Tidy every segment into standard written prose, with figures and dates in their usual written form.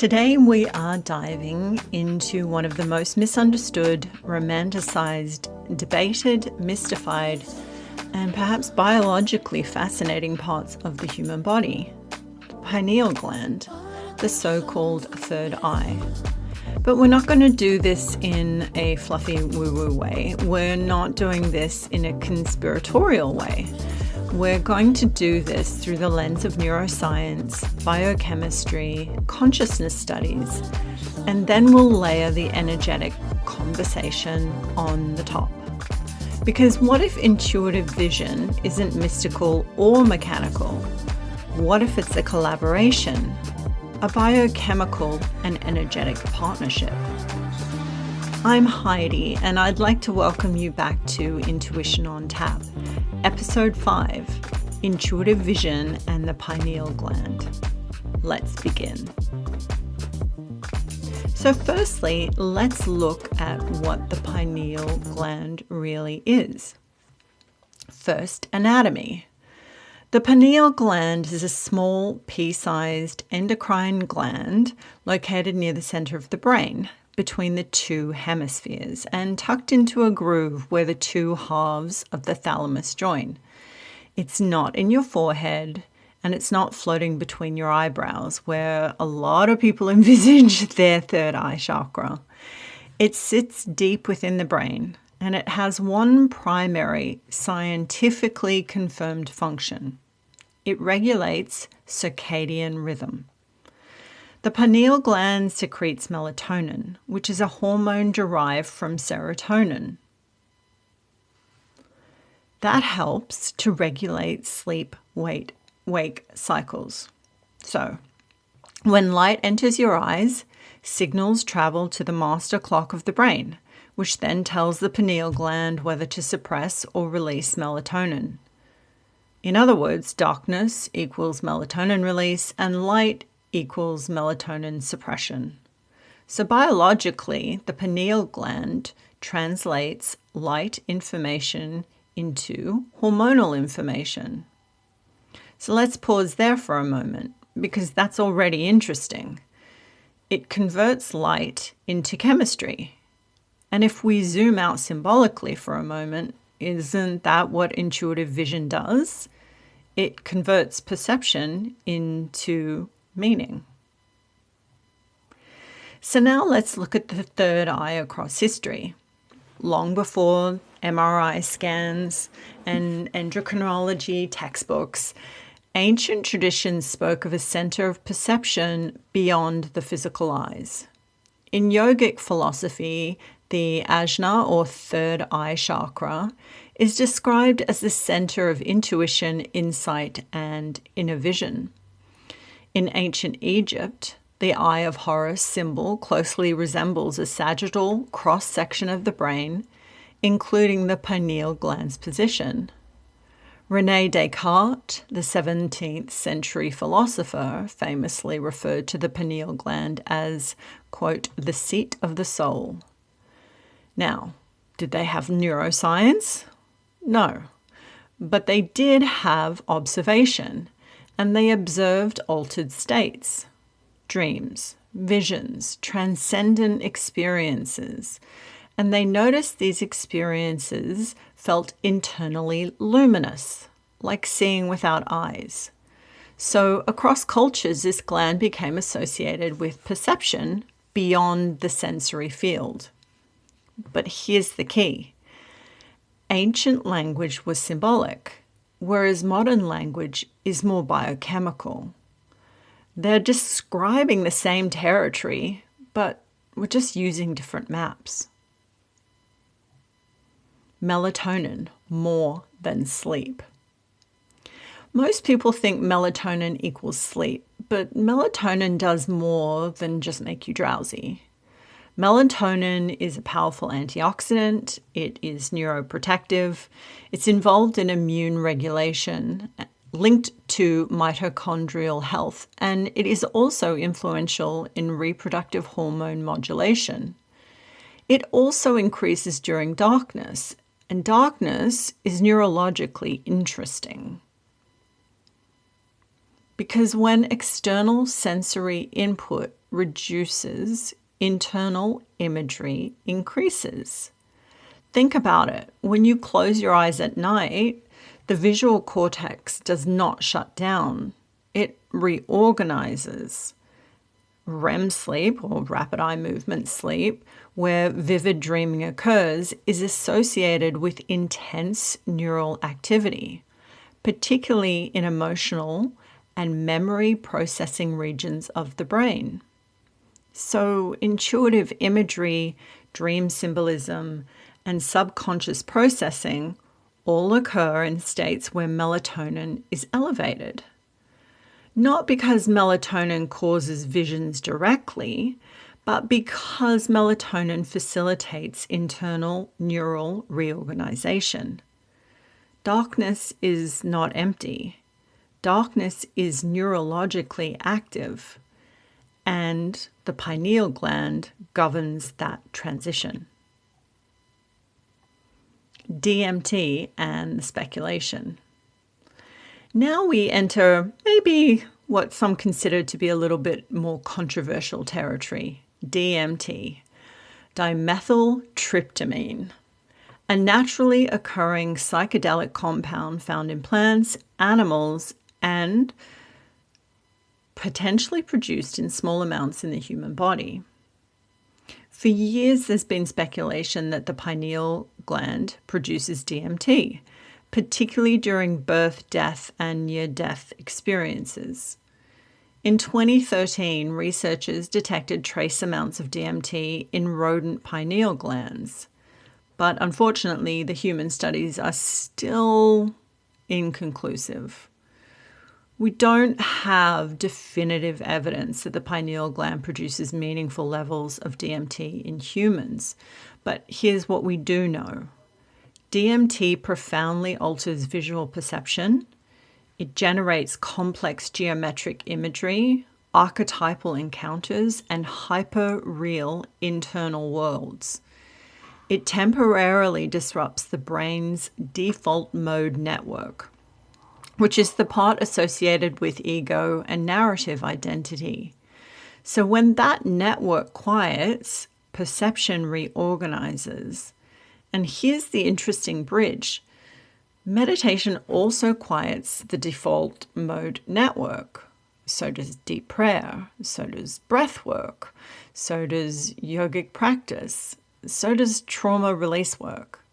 Today we are diving into one of the most misunderstood, romanticized, debated, mystified, and perhaps biologically fascinating parts of the human body, the pineal gland, the so-called third eye. But we're not going to do this in a fluffy woo-woo way. We're not doing this in a conspiratorial way. We're going to do this through the lens of neuroscience, biochemistry, consciousness studies, and then we'll layer the energetic conversation on the top. Because what if intuitive vision isn't mystical or mechanical? What if it's a collaboration, a biochemical and energetic partnership? I'm Heidi, and I'd like to welcome you back to Intuition on Tap, Episode 5, Intuitive Vision and the Pineal Gland. Let's begin. So firstly, let's look at what the pineal gland really is. First, anatomy. The pineal gland is a small, pea-sized endocrine gland located near the center of the brain, between the two hemispheres, and tucked into a groove where the two halves of the thalamus join. It's not in your forehead, and it's not floating between your eyebrows, where a lot of people envisage their third eye chakra. It sits deep within the brain, and it has one primary, scientifically confirmed function. It regulates circadian rhythm. The pineal gland secretes melatonin, which is a hormone derived from serotonin. That helps to regulate sleep-wake cycles. So, when light enters your eyes, signals travel to the master clock of the brain, which then tells the pineal gland whether to suppress or release melatonin. In other words, darkness equals melatonin release, and light equals melatonin suppression. So biologically, the pineal gland translates light information into hormonal information. So let's pause there for a moment, because that's already interesting. It converts light into chemistry. And if we zoom out symbolically for a moment, isn't that what intuitive vision does? It converts perception into meaning. So now let's look at the third eye across history. Long before MRI scans and endocrinology textbooks, ancient traditions spoke of a center of perception beyond the physical eyes. In yogic philosophy, the ajna, or third eye chakra, is described as the center of intuition, insight, and inner vision. In ancient Egypt, the Eye of Horus symbol closely resembles a sagittal cross-section of the brain, including the pineal gland's position. René Descartes, the 17th century philosopher, famously referred to the pineal gland as, quote, the seat of the soul. Now, did they have neuroscience? No, but they did have observation. And they observed altered states, dreams, visions, transcendent experiences. And they noticed these experiences felt internally luminous, like seeing without eyes. So across cultures, this gland became associated with perception beyond the sensory field. But here's the key. Ancient language was symbolic, whereas modern language is more biochemical. They're describing the same territory, but we're just using different maps. Melatonin, more than sleep. Most people think melatonin equals sleep, but melatonin does more than just make you drowsy. Melatonin is a powerful antioxidant, it is neuroprotective, it's involved in immune regulation, linked to mitochondrial health, and it is also influential in reproductive hormone modulation. It also increases during darkness, and darkness is neurologically interesting. Because when external sensory input reduces, internal imagery increases. Think about it. When you close your eyes at night, the visual cortex does not shut down. It reorganizes. REM sleep, or rapid eye movement sleep, where vivid dreaming occurs, is associated with intense neural activity, particularly in emotional and memory processing regions of the brain. So intuitive imagery, dream symbolism, and subconscious processing all occur in states where melatonin is elevated. Not because melatonin causes visions directly, but because melatonin facilitates internal neural reorganization. Darkness is not empty. Darkness is neurologically active, and the pineal gland governs that transition. DMT and the speculation. Now we enter maybe what some consider to be a little bit more controversial territory, DMT, dimethyltryptamine, a naturally occurring psychedelic compound found in plants, animals, and potentially produced in small amounts in the human body. For years, there's been speculation that the pineal gland produces DMT, particularly during birth, death, and near-death experiences. In 2013, researchers detected trace amounts of DMT in rodent pineal glands. But unfortunately, the human studies are still inconclusive. We don't have definitive evidence that the pineal gland produces meaningful levels of DMT in humans. But here's what we do know. DMT profoundly alters visual perception. It generates complex geometric imagery, archetypal encounters, and hyper-real internal worlds. It temporarily disrupts the brain's default mode network, which is the part associated with ego and narrative identity. So when that network quiets, perception reorganizes. And here's the interesting bridge. Meditation also quiets the default mode network. So does deep prayer, so does breath work, so does yogic practice, so does trauma release work,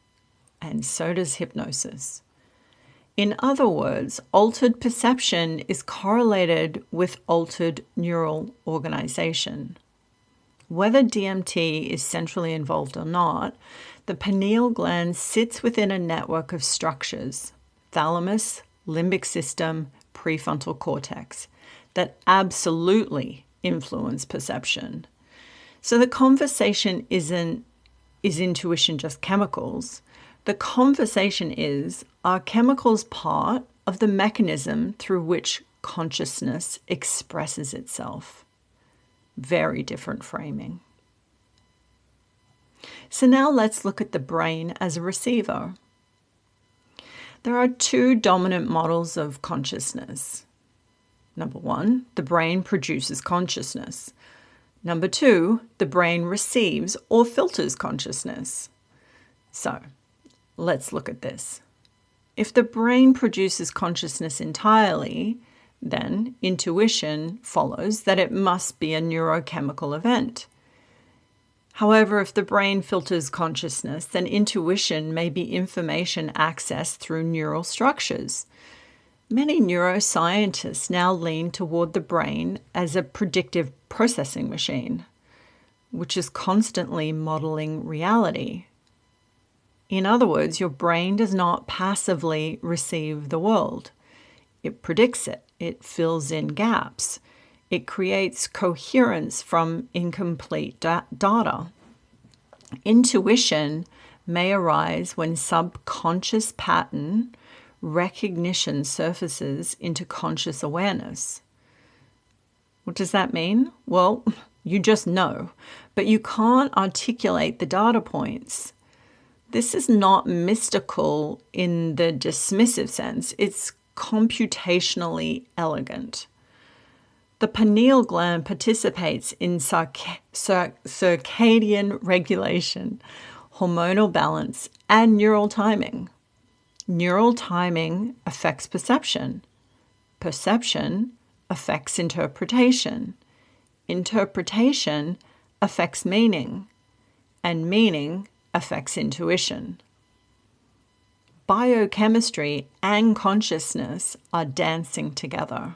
and so does hypnosis. In other words, altered perception is correlated with altered neural organization. Whether DMT is centrally involved or not, the pineal gland sits within a network of structures, thalamus, limbic system, prefrontal cortex, that absolutely influence perception. So the conversation is intuition just chemicals? The conversation is, are chemicals part of the mechanism through which consciousness expresses itself? Very different framing. So now let's look at the brain as a receiver. There are two dominant models of consciousness. Number one, the brain produces consciousness. Number two, the brain receives or filters consciousness. So, let's look at this. If the brain produces consciousness entirely, then intuition follows that it must be a neurochemical event. However, if the brain filters consciousness, then intuition may be information accessed through neural structures. Many neuroscientists now lean toward the brain as a predictive processing machine, which is constantly modeling reality. In other words, your brain does not passively receive the world. It predicts it. It fills in gaps. It creates coherence from incomplete data. Intuition may arise when subconscious pattern recognition surfaces into conscious awareness. What does that mean? Well, you just know, but you can't articulate the data points. This is not mystical in the dismissive sense. It's computationally elegant. The pineal gland participates in circadian regulation, hormonal balance, and neural timing. Neural timing affects perception. Perception affects interpretation. Interpretation affects meaning. And meaning affects intuition. Biochemistry and consciousness are dancing together.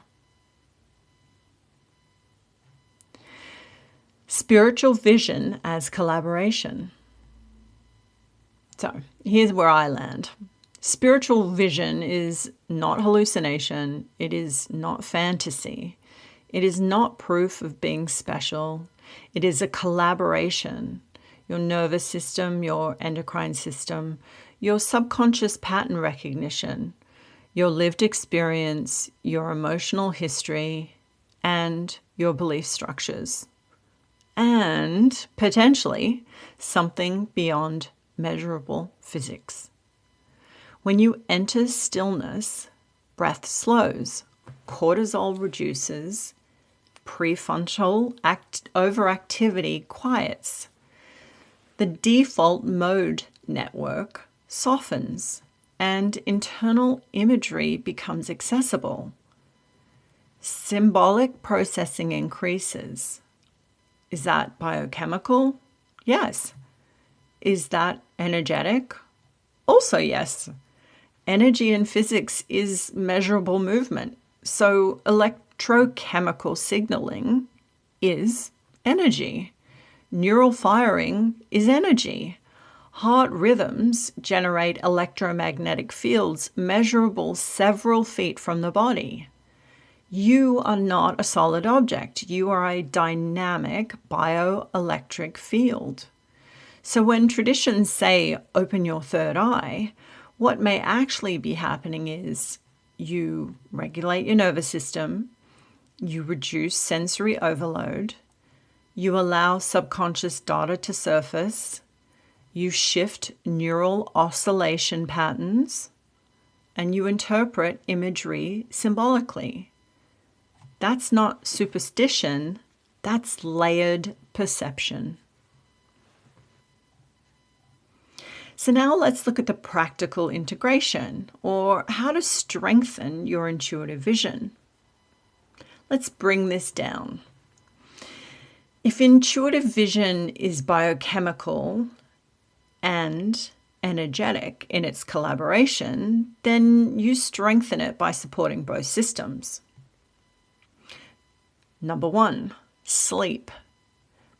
Spiritual vision as collaboration. So here's where I land. Spiritual vision is not hallucination. It is not fantasy. It is not proof of being special. It is a collaboration. Your nervous system, your endocrine system, your subconscious pattern recognition, your lived experience, your emotional history, and your belief structures. And potentially something beyond measurable physics. When you enter stillness, breath slows, cortisol reduces, prefrontal overactivity quiets. The default mode network softens and internal imagery becomes accessible. Symbolic processing increases. Is that biochemical? Yes. Is that energetic? Also yes. Energy in physics is measurable movement, so electrochemical signaling is energy. Neural firing is energy. Heart rhythms generate electromagnetic fields measurable several feet from the body. You are not a solid object. You are a dynamic bioelectric field. So when traditions say, open your third eye, what may actually be happening is you regulate your nervous system, you reduce sensory overload, you allow subconscious data to surface, you shift neural oscillation patterns, and you interpret imagery symbolically. That's not superstition, that's layered perception. So now let's look at the practical integration, or how to strengthen your intuitive vision. Let's bring this down. If intuitive vision is biochemical and energetic in its collaboration, then you strengthen it by supporting both systems. Number 1, sleep.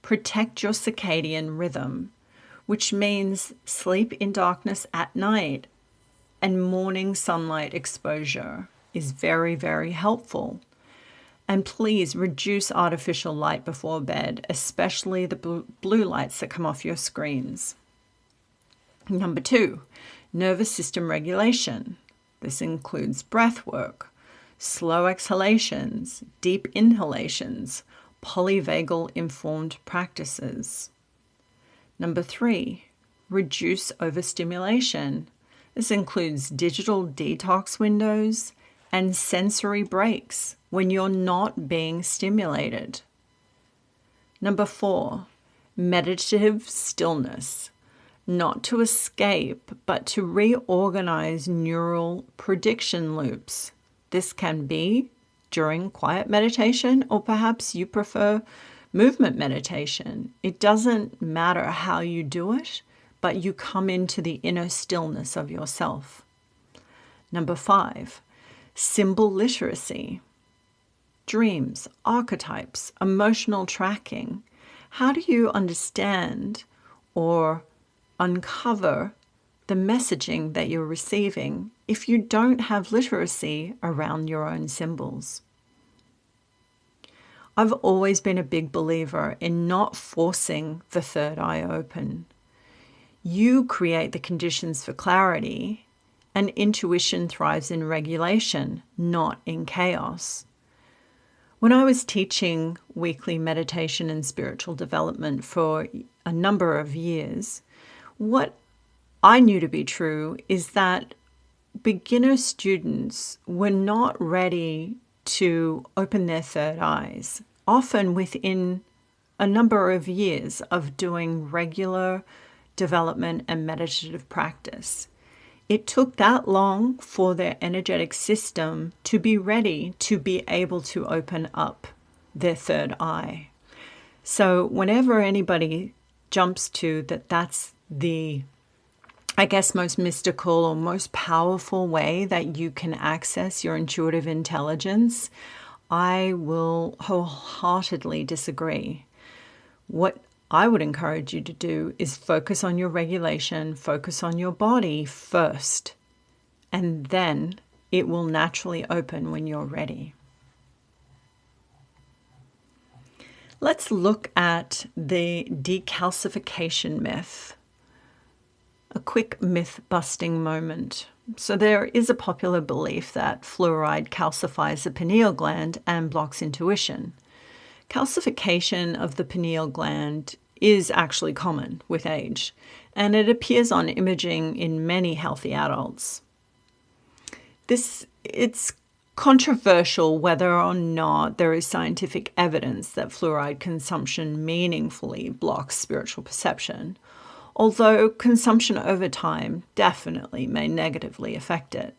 Protect your circadian rhythm, which means sleep in darkness at night and morning sunlight exposure is very, very helpful. And please reduce artificial light before bed, especially the blue lights that come off your screens. Number 2, nervous system regulation. This includes breath work, slow exhalations, deep inhalations, polyvagal informed practices. Number 3, reduce overstimulation. This includes digital detox windows and sensory breaks when you're not being stimulated. Number 4, meditative stillness. Not to escape, but to reorganize neural prediction loops. This can be during quiet meditation, or perhaps you prefer movement meditation. It doesn't matter how you do it, but you come into the inner stillness of yourself. Number 5, symbol literacy. Dreams, archetypes, emotional tracking. How do you understand or uncover the messaging that you're receiving if you don't have literacy around your own symbols? I've always been a big believer in not forcing the third eye open. You create the conditions for clarity, and intuition thrives in regulation, not in chaos. When I was teaching weekly meditation and spiritual development for a number of years, what I knew to be true is that beginner students were not ready to open their third eyes, often within a number of years of doing regular development and meditative practice. It took that long for their energetic system to be ready to be able to open up their third eye. So whenever anybody jumps to that, that's the, I guess, most mystical or most powerful way that you can access your intuitive intelligence, I will wholeheartedly disagree. What I would encourage you to do is focus on your regulation, focus on your body first, and then it will naturally open when you're ready. Let's look at the decalcification myth. A quick myth-busting moment. So there is a popular belief that fluoride calcifies the pineal gland and blocks intuition. Calcification of the pineal gland is actually common with age, and it appears on imaging in many healthy adults. It's controversial whether or not there is scientific evidence that fluoride consumption meaningfully blocks spiritual perception, although consumption over time definitely may negatively affect it.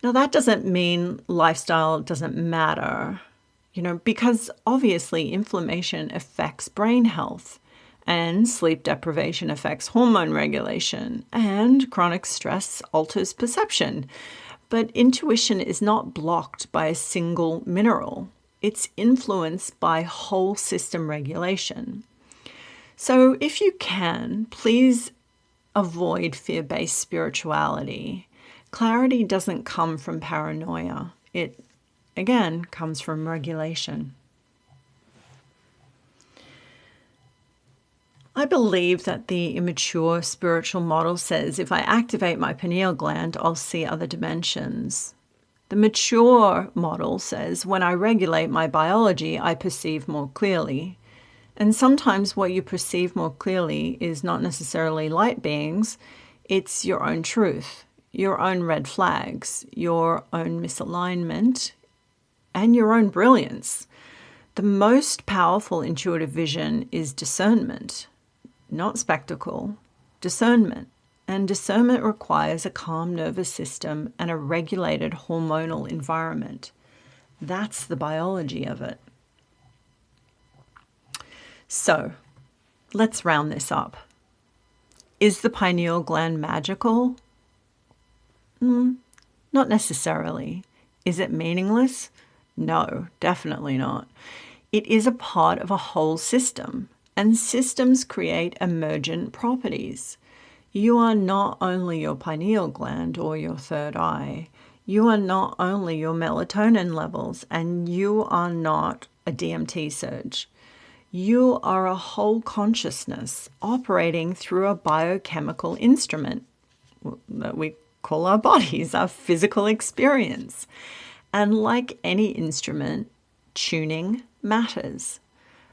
Now, that doesn't mean lifestyle doesn't matter, because obviously inflammation affects brain health, and sleep deprivation affects hormone regulation, and chronic stress alters perception. But intuition is not blocked by a single mineral. It's influenced by whole system regulation. So if you can, please avoid fear-based spirituality. Clarity doesn't come from paranoia. It, again, comes from regulation. I believe that the immature spiritual model says if I activate my pineal gland, I'll see other dimensions. The mature model says when I regulate my biology, I perceive more clearly. And sometimes what you perceive more clearly is not necessarily light beings, it's your own truth, your own red flags, your own misalignment, and your own brilliance. The most powerful intuitive vision is discernment. Not spectacle, discernment. And discernment requires a calm nervous system and a regulated hormonal environment. That's the biology of it. So, let's round this up. Is the pineal gland magical? Not necessarily. Is it meaningless? No, definitely not. It is a part of a whole system. And systems create emergent properties. You are not only your pineal gland or your third eye. You are not only your melatonin levels, and you are not a DMT surge. You are a whole consciousness operating through a biochemical instrument that we call our bodies, our physical experience. And like any instrument, tuning matters.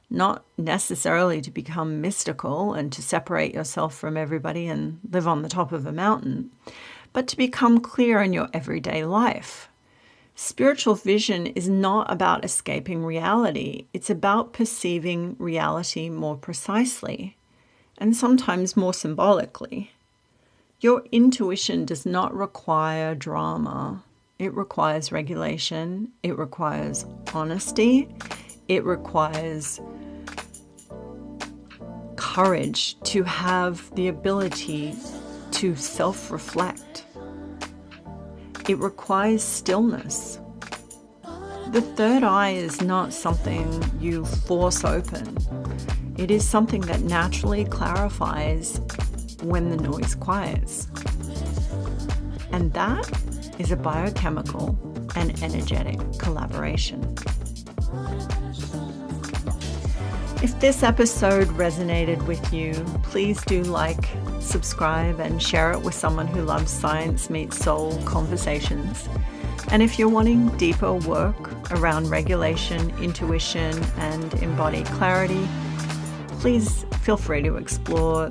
Not necessarily to become mystical and to separate yourself from everybody and live on the top of a mountain, but to become clear in your everyday life. Spiritual vision is not about escaping reality. It's about perceiving reality more precisely and sometimes more symbolically. Your intuition does not require drama. It requires regulation. It requires honesty. It requires courage to have the ability to self-reflect. It requires stillness. The third eye is not something you force open. It is something that naturally clarifies when the noise quiets. And that is a biochemical and energetic collaboration. If this episode resonated with you, please do like, subscribe, and share it with someone who loves science meets soul conversations. And if you're wanting deeper work around regulation, intuition, and embodied clarity, please feel free to explore